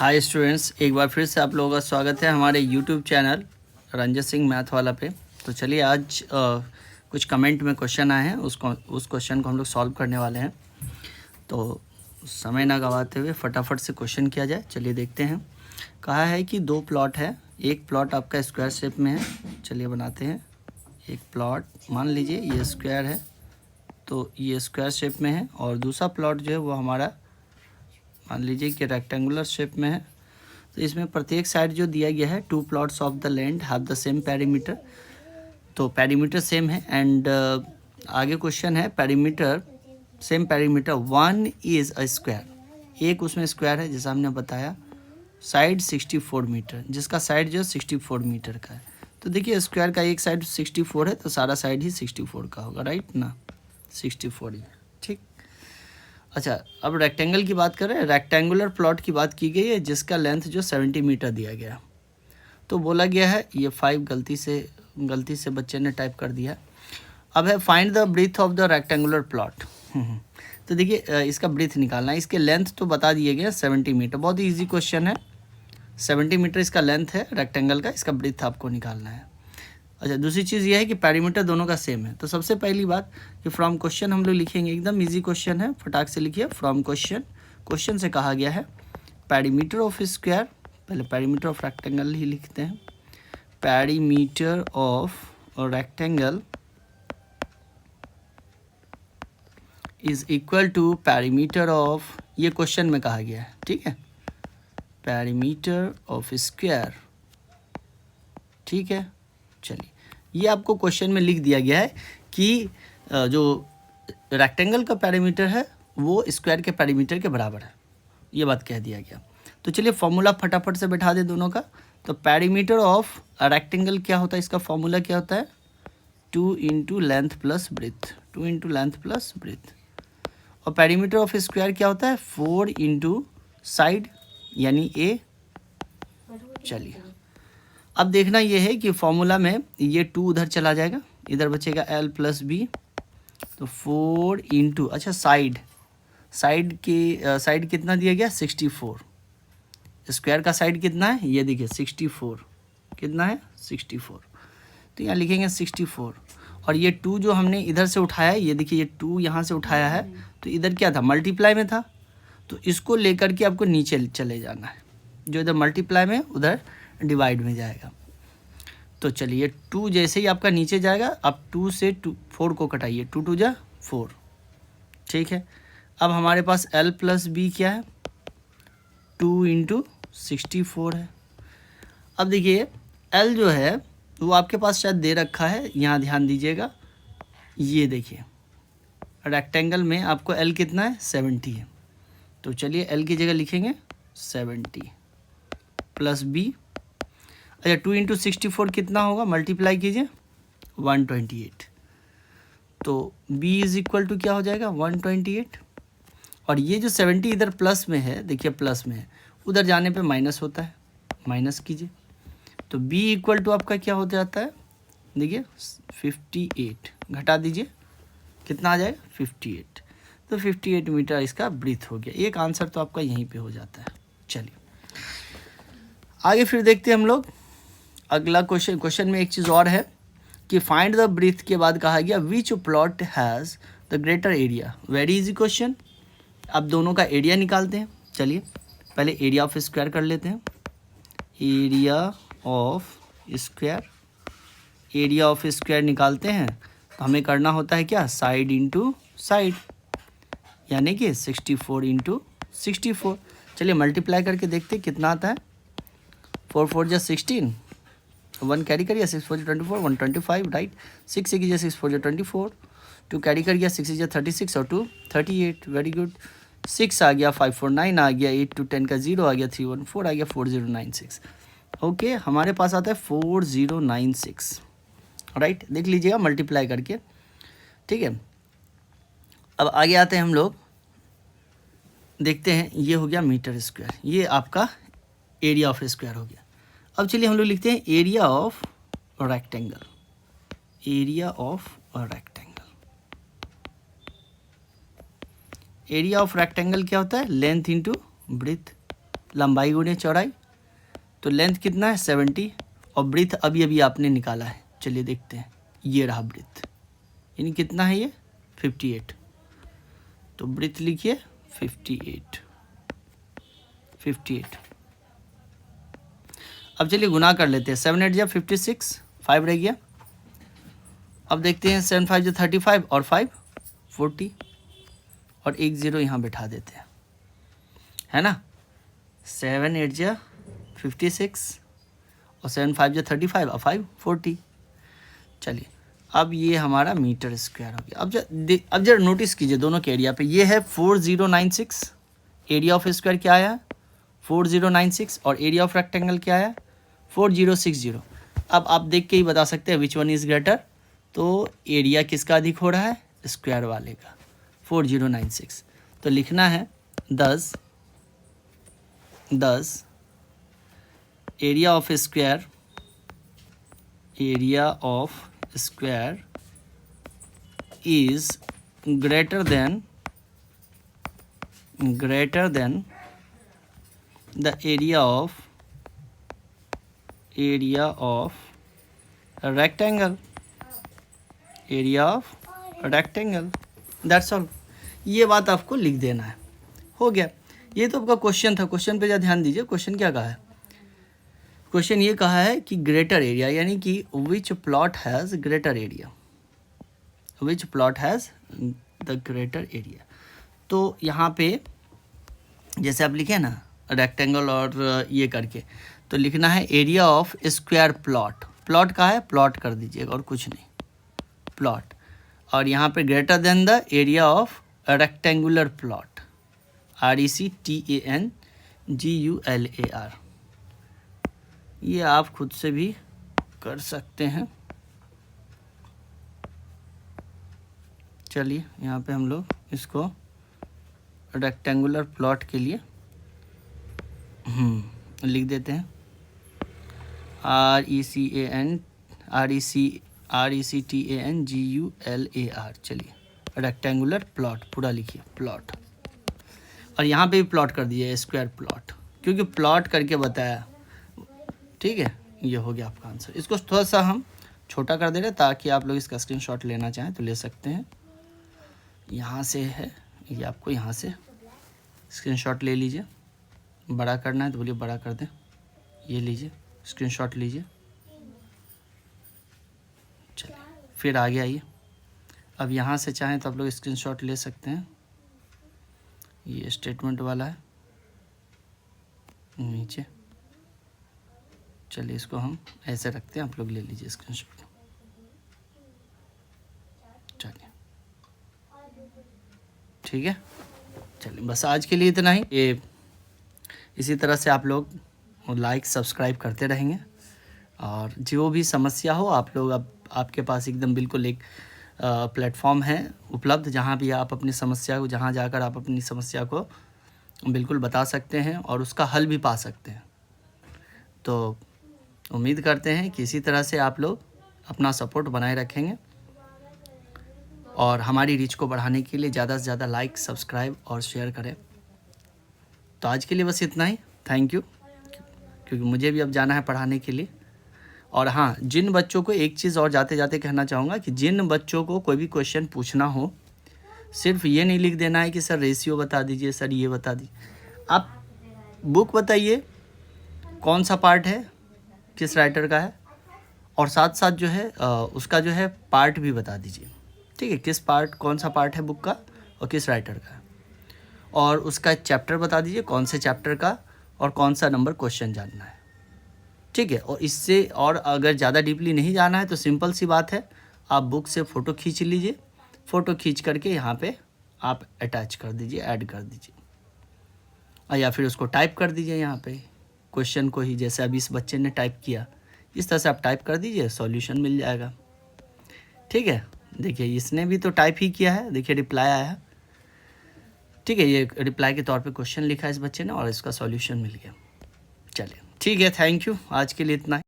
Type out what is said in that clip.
Hi students, एक बार फिर से आप लोगों का स्वागत है हमारे YouTube channel Ranjan Singh math वाला पे। तो चलिए आज कुछ कमेंट में क्वेश्चन आए हैं, उस क्वेश्चन को हम लोग सॉल्व करने वाले हैं। तो समय ना गवाते हुए फटाफट से क्वेश्चन किया जाए। चलिए देखते हैं। कहा है कि दो प्लॉट है, एक प्लॉट आपका स्क्वायर शेप में है। चलिए बनाते हैं एक प्लॉट। मान लीजिए ये स्क्वायर है, तो ये स्क्वायर शेप में है, और दूसरा प्लॉट जो है वो हमारा मान लीजिए कि रेक्टेंगुलर शेप में है। तो इसमें प्रत्येक साइड जो दिया गया है, two plots of the land have the same perimeter. तो पेरीमीटर सेम है। एंड आगे क्वेश्चन है perimeter, same perimeter, one is a square. एक उसमें स्क्वायर है जैसा हमने बताया, साइड 64 मीटर, जिसका साइड जो 64 मीटर का है। तो देखिए स्क्वायर का एक साइड 64 है, तो सारा साइड ही 64 का होगा, राइट ना, 64 ही। ठीक। अच्छा, अब रेक्टेंगल की बात करें। रेक्टेंगुलर प्लॉट की बात की गई है जिसका लेंथ जो 70 मीटर दिया गया। तो बोला गया है, ये 5 गलती से बच्चे ने टाइप कर दिया। अब है find the breadth of the rectangular plot. तो देखिए इसका ब्रीथ निकालना है। इसके लेंथ तो बता दिए गए 70 मीटर, बहुत ही ईजी क्वेश्चन है। 70 मीटर इसका लेंथ है रेक्टेंगल का, इसका ब्रीथ आपको निकालना है। अच्छा, दूसरी चीज़ यह है कि पेरीमीटर दोनों का सेम है। तो सबसे पहली बात कि फ्रॉम क्वेश्चन हम लोग लिखेंगे, एकदम इजी क्वेश्चन है, फटाक से लिखिए। फ्रॉम क्वेश्चन से कहा गया है पेरीमीटर ऑफ स्क्वायर, पहले पेरीमीटर ऑफ रेक्टेंगल ही लिखते हैं। Perimeter of rectangle is equal to perimeter of, ये क्वेश्चन में कहा गया है, ठीक है, पेरीमीटर ऑफ स्क्वायर। ठीक है, चलिए ये आपको क्वेश्चन में लिख दिया गया है कि जो रेक्टेंगल का पेरीमीटर है वो स्क्वायर के पेरीमीटर के बराबर है, ये बात कह दिया गया। तो चलिए फॉर्मूला फटाफट से बैठा दे दोनों का। तो पेरीमीटर ऑफ रेक्टेंगल क्या होता है, इसका फॉर्मूला क्या होता है, 2 into length plus breadth, 2 into length plus breadth. और पेरीमीटर ऑफ स्क्वायर क्या होता है, 4 इंटू साइड यानी ए। चलिए अब देखना ये है कि फॉर्मूला में ये 2 उधर चला जाएगा, इधर बचेगा l प्लस बी। तो 4 इंटू, अच्छा साइड कितना दिया गया, 64। स्क्वायर का साइड कितना है, ये देखिए 64, कितना है 64। तो यहाँ लिखेंगे 64। और ये 2 जो हमने इधर से उठाया है, ये देखिए ये 2 यहाँ से उठाया है, तो इधर क्या था, मल्टीप्लाई में था। तो इसको लेकर के आपको नीचे चले जाना है, जो इधर मल्टीप्लाई में उधर डिवाइड में जाएगा। तो चलिए 2 जैसे ही आपका नीचे जाएगा, अब 2 से 4 को कटाइए, 2 2 जा 4। ठीक है, अब हमारे पास l प्लस बी क्या है, 2 इंटू 64 है। अब देखिए l जो है वो आपके पास शायद दे रखा है, यहाँ ध्यान दीजिएगा। ये देखिए रेक्टेंगल में आपको l कितना है, 70 है। तो चलिए l की जगह लिखेंगे 70 प्लस बी। अच्छा, 2 इंटू 64 कितना होगा, मल्टीप्लाई कीजिए 128। तो b इज इक्वल टू क्या हो जाएगा, 128। और ये जो 70 इधर प्लस में है, देखिए प्लस में है, उधर जाने पे माइनस होता है, माइनस कीजिए। तो b इक्वल टू आपका क्या हो जाता है, देखिए 58, घटा दीजिए कितना आ जाएगा 58। तो 58 मीटर इसका ब्रीथ हो गया। एक आंसर तो आपका यहीं पे हो जाता है। चलिए आगे फिर देखते हैं हम लोग अगला क्वेश्चन में एक चीज़ और है कि फाइंड द ब्रीथ के बाद कहा गया which plot has the greater area. Very easy question. अब दोनों का एरिया निकालते हैं। चलिए पहले एरिया ऑफ स्क्वायर कर लेते हैं। Area of square, area of square निकालते हैं तो हमें करना होता है क्या, साइड इंटू साइड, यानी कि 64 इंटू 64। चलिए मल्टीप्लाई करके देखते हैं कितना आता है। 4 4 जा 16, 1 कैरी करिए, 6 4 जा 24, 125, राइट। 6 1 जा 6 4 जा 24, 2 कैरी कर गया, 6 जा 36 और 2 38, वेरी गुड। 6 आ गया, 5 4 9 आ गया, 8 2 10 का 0 आ गया, 3 1 4 आ गया, 4096। ओके, हमारे पास आता है 4096, राइट। देख लीजिएगा मल्टीप्लाई करके, ठीक है। अब आगे आते हैं हम लोग, देखते हैं। ये हो गया मीटर स्क्वायर, ये आपका एरिया ऑफ स्क्वायर हो गया। अब चलिए हम लोग लिखते हैं area of rectangle. Area of rectangle, area of rectangle क्या होता है, लेंथ इंटू ब्रेथ। लंबाई गुणे चौड़ाई, तो लेंथ कितना है 70 और ब्रीथ अभी अभी आपने निकाला है। चलिए देखते हैं, ये रहा ब्रीथ, यानी कितना है ये 58। तो ब्रीथ लिखिए 58। अब चलिए गुना कर लेते हैं, 7 8 जा 56, 5 रह गया। अब देखते हैं 7 5 जा 35 और 5 40 और 1 0 यहाँ बैठा देते हैं, है ना। 7 8 जा 56 और 7 5 जा 35 और 5 40। चलिए अब ये हमारा मीटर स्क्वायर हो गया। अब जरा नोटिस कीजिए दोनों के एरिया पे, ये है 4096, एरिया ऑफ स्क्वायर क्या आया 4096 और एरिया ऑफ रेक्टेंगल क्या आया 4060। अब आप देख के ही बता सकते हैं विच वन इज़ ग्रेटर। तो एरिया किसका अधिक हो रहा है, स्क्वायर वाले का, 4096। तो लिखना है 10 area of square, area of square is greater than the area of rectangle, that's all। ये बात आपको लिख देना है, हो गया। ये तो आपका क्वेश्चन था। क्वेश्चन पे ज़रा ध्यान दीजिए, क्वेश्चन क्या कहा है। क्वेश्चन ये कहा है कि ग्रेटर एरिया, यानी कि which plot has greater area, which plot has the greater area. तो यहाँ पे जैसे आप लिखे ना रेक्टेंगल और ये करके, तो लिखना है area of square plot. Plot का है, प्लॉट कर दीजिएगा और कुछ नहीं, प्लॉट। और यहाँ पे greater than the area of rectangular plot, RECTANGULAR। ये आप खुद से भी कर सकते हैं। चलिए यहाँ पे हम लोग इसको रेक्टेंगुलर प्लॉट के लिए लिख देते हैं, RECTANGULAR। चलिए रेक्टेंगुलर प्लॉट पूरा लिखिए, प्लॉट। और यहाँ पे भी प्लॉट कर दिए स्क्वायर प्लॉट, क्योंकि प्लॉट करके बताया। ठीक है, ये हो गया आपका आंसर। इसको थोड़ा सा हम छोटा कर दे रहे हैं ताकि आप लोग इसका स्क्रीनशॉट लेना चाहें तो ले सकते हैं। यहाँ से है, ये आपको यहाँ से स्क्रीनशॉट ले लीजिए। बड़ा करना है तो बोलिए बड़ा कर दें, ये लीजिए स्क्रीनशॉट लीजिए। चलिए फिर आगे आइए। अब यहाँ से चाहें तो आप लोग स्क्रीनशॉट ले सकते हैं। ये स्टेटमेंट वाला है नीचे। चलिए इसको हम ऐसे रखते हैं, आप लोग ले लीजिए स्क्रीनशॉट। चलिए ठीक है, चलिए बस आज के लिए इतना ही। ये इसी तरह से आप लोग लाइक सब्सक्राइब करते रहेंगे, और जो भी समस्या हो आप लोग, अब आपके पास एकदम बिल्कुल एक प्लेटफॉर्म है उपलब्ध, जहाँ भी आप अपनी समस्या को, जहाँ जाकर आप अपनी समस्या को बिल्कुल बता सकते हैं और उसका हल भी पा सकते हैं। तो उम्मीद करते हैं कि इसी तरह से आप लोग अपना सपोर्ट बनाए रखेंगे, और हमारी रीच को बढ़ाने के लिए ज़्यादा से ज़्यादा लाइक सब्सक्राइब और शेयर करें। तो आज के लिए बस इतना ही, थैंक यू, क्योंकि मुझे भी अब जाना है पढ़ाने के लिए। और हाँ, जिन बच्चों को एक चीज़ और जाते जाते कहना चाहूँगा कि जिन बच्चों को कोई भी क्वेश्चन पूछना हो, सिर्फ ये नहीं लिख देना है कि सर रेशियो बता दीजिए, सर ये बता दीजिए। आप बुक बताइए कौन सा पार्ट है, किस राइटर का है, और साथ साथ जो है उसका जो है पार्ट भी बता दीजिए। ठीक है, किस पार्ट, कौन सा पार्ट है बुक का और किस राइटर का है, और उसका चैप्टर बता दीजिए कौन से चैप्टर का और कौन सा नंबर क्वेश्चन जानना है। ठीक है, और इससे और अगर ज़्यादा डीपली नहीं जाना है तो सिंपल सी बात है, आप बुक से फ़ोटो खींच लीजिए, फ़ोटो खींच करके यहाँ पे आप अटैच कर दीजिए, ऐड कर दीजिए, और या फिर उसको टाइप कर दीजिए यहाँ पे क्वेश्चन को ही, जैसे अभी इस बच्चे ने टाइप किया, इस तरह से आप टाइप कर दीजिए, सॉल्यूशन मिल जाएगा। ठीक है, देखिए इसने भी तो टाइप ही किया है, देखिए रिप्लाई आया है। ठीक है, ये रिप्लाई के तौर पे क्वेश्चन लिखा है इस बच्चे ने और इसका सॉल्यूशन मिल गया। चलिए ठीक है, थैंक यू, आज के लिए इतना ही।